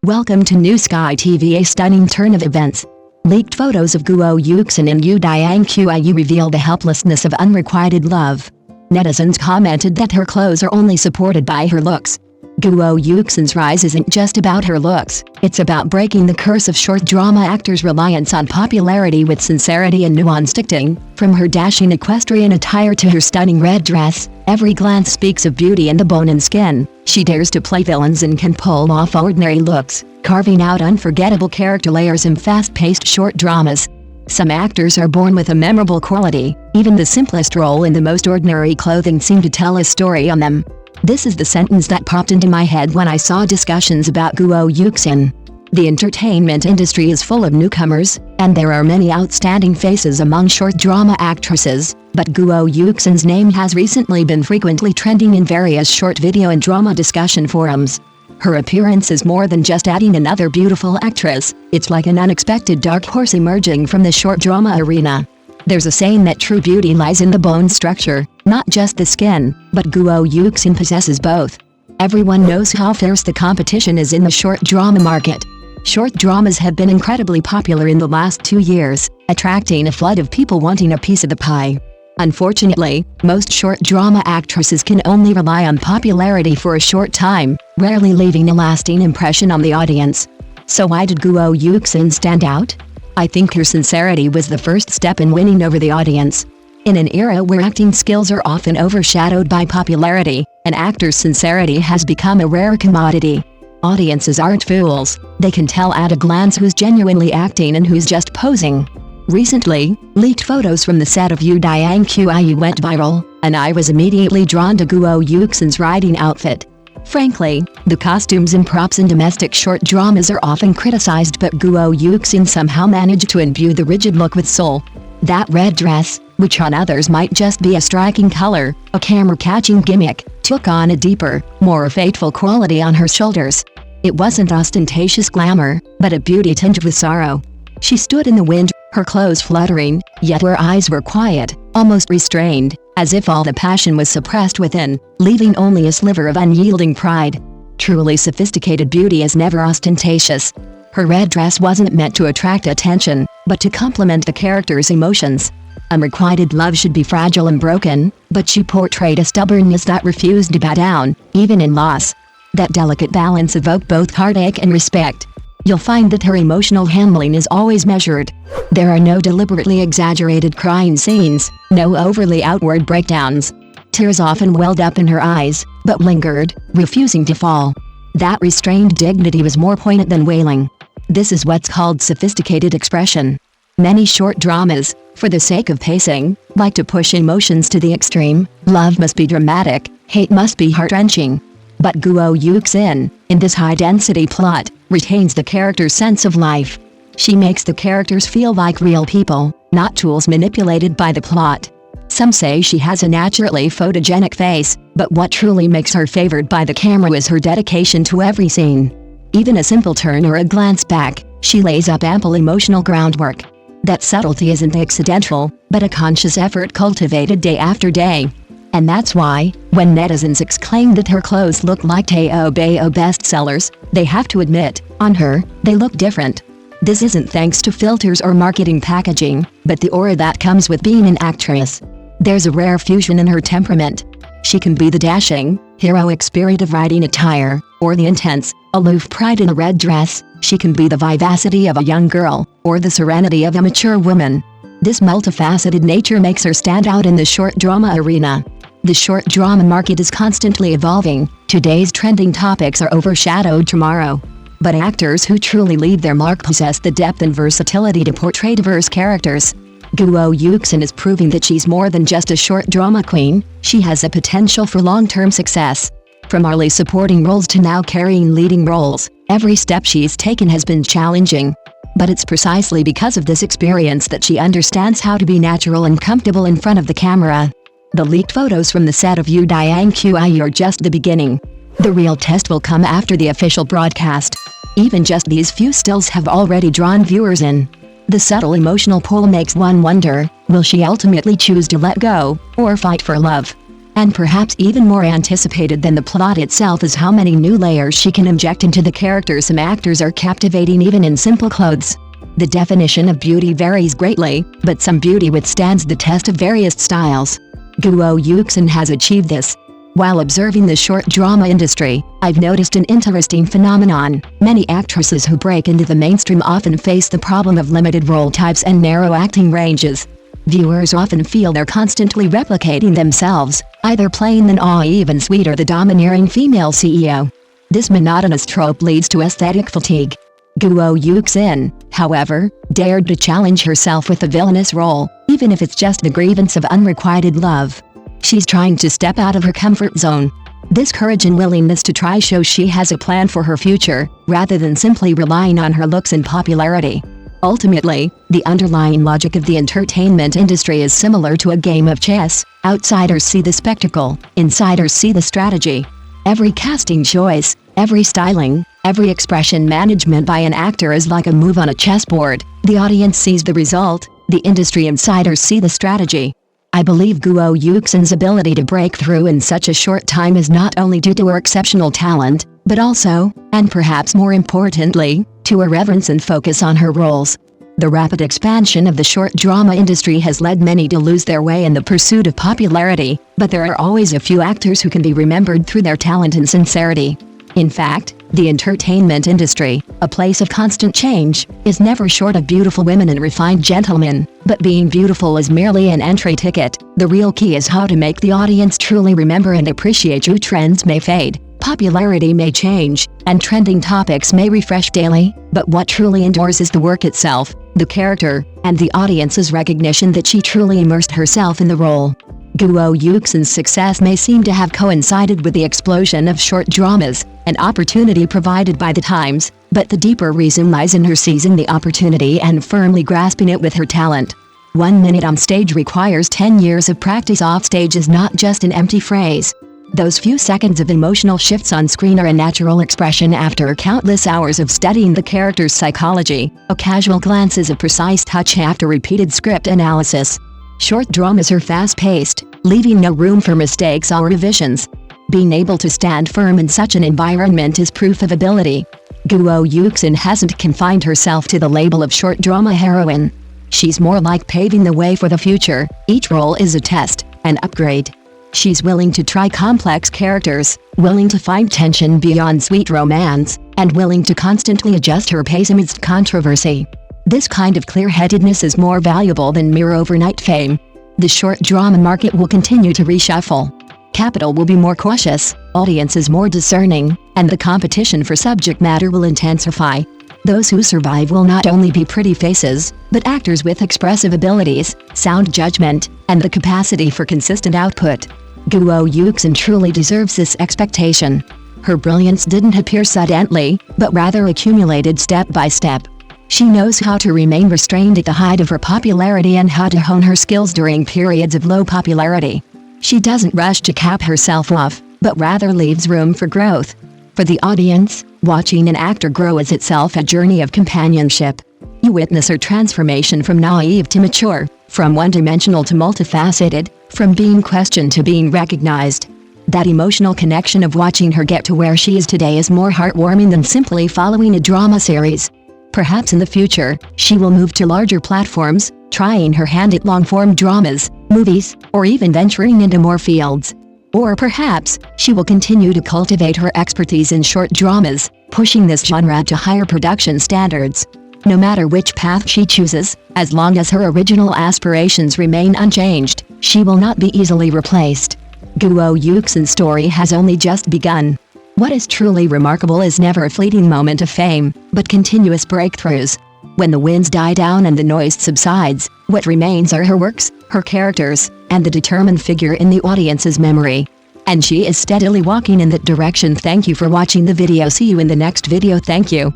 Welcome to New Sky TV. A stunning turn of events. Leaked photos of Guo Yuken and Dian Qiu reveal the helplessness of unrequited love. Netizens commented that her clothes are only supported by her looks. Guo Yuken's rise isn't just about her looks, it's about breaking the curse of short drama actors' reliance on popularity with sincerity and nuanced acting. From her dashing equestrian attire to her stunning red dress, every glance speaks of beauty in the bone and skin. She dares to play villains and can pull off ordinary looks, carving out unforgettable character layers in fast-paced short dramas. Some actors are born with a memorable quality. Even the simplest role in the most ordinary clothing seemed to tell a story on them. This is the sentence that popped into my head when I saw discussions about Guo Yuken. The entertainment industry is full of newcomers, and there are many outstanding faces among short drama actresses, but Guo Yuken's name has recently been frequently trending in various short video and drama discussion forums. Her appearance is more than just adding another beautiful actress, it's like an unexpected dark horse emerging from the short drama arena. There's a saying that true beauty lies in the bone structure, not just the skin, but Guo Yuken possesses both. Everyone knows how fierce the competition is in the short drama market. Short dramas have been incredibly popular in the last 2 years, attracting a flood of people wanting a piece of the pie. Unfortunately, most short drama actresses can only rely on popularity for a short time, rarely leaving a lasting impression on the audience. So why did Guo Yuken stand out? I think her sincerity was the first step in winning over the audience. In an era where acting skills are often overshadowed by popularity, an actor's sincerity has become a rare commodity. Audiences aren't fools, they can tell at a glance who's genuinely acting and who's just posing. Recently, leaked photos from the set of Dian Qiu went viral, and I was immediately drawn to Guo Yuken's riding outfit. Frankly, the costumes and props in domestic short dramas are often criticized, but Guo Yuken somehow managed to imbue the rigid look with soul. That red dress, which on others might just be a striking color, a camera-catching gimmick, took on a deeper, more fateful quality on her shoulders. It wasn't ostentatious glamour, but a beauty tinged with sorrow. She stood in the wind, her clothes fluttering, yet her eyes were quiet, almost restrained, as if all the passion was suppressed within, leaving only a sliver of unyielding pride. Truly sophisticated beauty is never ostentatious. Her red dress wasn't meant to attract attention, but to complement the character's emotions. Unrequited love should be fragile and broken, but she portrayed a stubbornness that refused to bow down, even in loss. That delicate balance evoked both heartache and respect. You'll find that her emotional handling is always measured. There are no deliberately exaggerated crying scenes, no overly outward breakdowns. Tears often welled up in her eyes, but lingered, refusing to fall. That restrained dignity was more poignant than wailing. This is what's called sophisticated expression. Many short dramas, for the sake of pacing, like to push emotions to the extreme. Love must be dramatic, hate must be heart-wrenching. But Guo Yuken, in this high-density plot, retains the character's sense of life. She makes the characters feel like real people, not tools manipulated by the plot. Some say she has a naturally photogenic face, but what truly makes her favored by the camera is her dedication to every scene. Even a simple turn or a glance back, she lays up ample emotional groundwork. That subtlety isn't accidental, but a conscious effort cultivated day after day. And that's why, when netizens exclaim that her clothes look like Tao Bao bestsellers, they have to admit, on her, they look different. This isn't thanks to filters or marketing packaging, but the aura that comes with being an actress. There's a rare fusion in her temperament. She can be the dashing, heroic spirit of riding attire, or the intense, aloof pride in a red dress. She can be the vivacity of a young girl, or the serenity of a mature woman. This multifaceted nature makes her stand out in the short drama arena. The short drama market is constantly evolving. Today's trending topics are overshadowed tomorrow. But actors who truly leave their mark possess the depth and versatility to portray diverse characters. Guo Yuken is proving that she's more than just a short drama queen, she has a potential for long-term success. From early supporting roles to now carrying leading roles, every step she's taken has been challenging. But it's precisely because of this experience that she understands how to be natural and comfortable in front of the camera. The leaked photos from the set of Dian Qiu are just the beginning. The real test will come after the official broadcast. Even just these few stills have already drawn viewers in. The subtle emotional pull makes one wonder, will she ultimately choose to let go, or fight for love? and perhaps even more anticipated than the plot itself is how many new layers she can inject into the character. Some actors are captivating even in simple clothes. The definition of beauty varies greatly, but some beauty withstands the test of various styles. Guo Yuken has achieved this. While observing the short drama industry, I've noticed an interesting phenomenon. Many actresses who break into the mainstream often face the problem of limited role types and narrow acting ranges. Viewers often feel they're constantly replicating themselves, either playing the naive and sweet or the domineering female CEO. This monotonous trope leads to aesthetic fatigue. Guo Yuken, however, dared to challenge herself with a villainous role, even if it's just the grievance of unrequited love. She's trying to step out of her comfort zone. This courage and willingness to try shows she has a plan for her future, rather than simply relying on her looks and popularity. Ultimately, the underlying logic of the entertainment industry is similar to a game of chess. Outsiders see the spectacle, insiders see the strategy. Every casting choice, every styling, every expression management by an actor is like a move on a chessboard. The audience sees the result, the industry insiders see the strategy. I believe Guo Yuken's ability to break through in such a short time is not only due to her exceptional talent, but also, and perhaps more importantly, to her reverence and focus on her roles. The rapid expansion of the short drama industry has led many to lose their way in the pursuit of popularity, but there are always a few actors who can be remembered through their talent and sincerity. In fact, the entertainment industry, a place of constant change, is never short of beautiful women and refined gentlemen, but being beautiful is merely an entry ticket. The real key is how to make the audience truly remember and appreciate you. Trends may fade, popularity may change, and trending topics may refresh daily, but what truly endures is the work itself, the character, and the audience's recognition that she truly immersed herself in the role. Guo Yuken's success may seem to have coincided with the explosion of short dramas, an opportunity provided by the times, but the deeper reason lies in her seizing the opportunity and firmly grasping it with her talent. 1 minute on stage requires 10 years of practice off stage is not just an empty phrase. Those few seconds of emotional shifts on screen are a natural expression after countless hours of studying the character's psychology. A casual glance is a precise touch after repeated script analysis. Short dramas are fast-paced, leaving no room for mistakes or revisions. Being able to stand firm in such an environment is proof of ability. Guo Yuken hasn't confined herself to the label of short drama heroine. She's more like paving the way for the future. Each role is a test, an upgrade. She's willing to try complex characters, willing to find tension beyond sweet romance, and willing to constantly adjust her pace amidst controversy. This kind of clear-headedness is more valuable than mere overnight fame. The short drama market will continue to reshuffle. Capital will be more cautious, audiences more discerning, and the competition for subject matter will intensify. Those who survive will not only be pretty faces, but actors with expressive abilities, sound judgment, and the capacity for consistent output. Guo Yuken truly deserves this expectation. Her brilliance didn't appear suddenly, but rather accumulated step by step. She knows how to remain restrained at the height of her popularity and how to hone her skills during periods of low popularity. She doesn't rush to cap herself off, but rather leaves room for growth. For the audience, watching an actor grow is itself a journey of companionship. You witness her transformation from naive to mature, from one-dimensional to multifaceted, from being questioned to being recognized. That emotional connection of watching her get to where she is today is more heartwarming than simply following a drama series. Perhaps in the future, she will move to larger platforms, trying her hand at long-form dramas, movies, or even venturing into more fields. Or perhaps, she will continue to cultivate her expertise in short dramas, pushing this genre to higher production standards. No matter which path she chooses, as long as her original aspirations remain unchanged, she will not be easily replaced. Guo Yuken's story has only just begun. What is truly remarkable is never a fleeting moment of fame, but continuous breakthroughs. When the winds die down and the noise subsides, what remains are her works, her characters, and the determined figure in the audience's memory. And she is steadily walking in that direction. Thank you for watching the video. See you in the next video. Thank you.